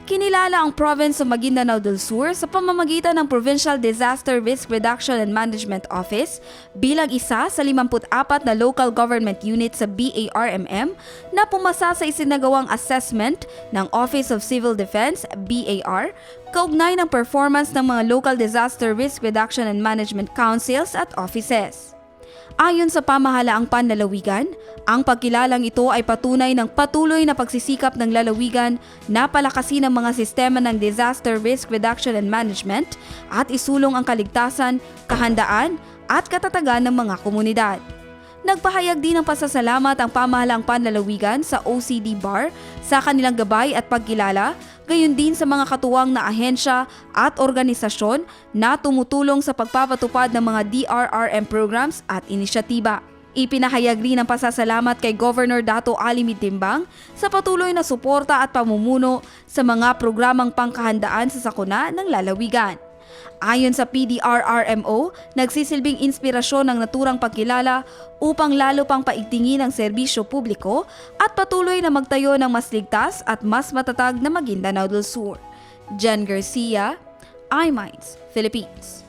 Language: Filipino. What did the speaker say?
Kinilala ang province of Maguindanao del Sur sa pamamagitan ng Provincial Disaster Risk Reduction and Management Office bilang isa sa 54 na local government unit sa BARMM na pumasa sa isinagawang assessment ng Office of Civil Defense BAR kaugnay ng performance ng mga local disaster risk reduction and management councils at offices. Ayon sa pamahalaang panlalawigan, ang pagkilalang ito ay patunay ng patuloy na pagsisikap ng lalawigan na palakasin ang mga sistema ng disaster risk reduction and management at isulong ang kaligtasan, kahandaan at katatagan ng mga komunidad. Nagpahayag din ng pasasalamat ang pamahalaang panlalawigan sa OCD BAR sa kanilang gabay at pagkilala, gayon din sa mga katuwang na ahensya at organisasyon na tumutulong sa pagpapatupad ng mga DRRM programs at inisyatiba. Ipinahayag rin ang pasasalamat kay Governor Dato Ali Timbang sa patuloy na suporta at pamumuno sa mga programang pangkahandaan sa sakuna ng lalawigan. Ayon sa PDRRMO, nagsisilbing inspirasyon ng naturang pagkilala upang lalo pang paigtingin ang serbisyo publiko at patuloy na magtayo ng mas ligtas at mas matatag na Maguindanao del Sur. Jen Garcia, iMinds, Philippines.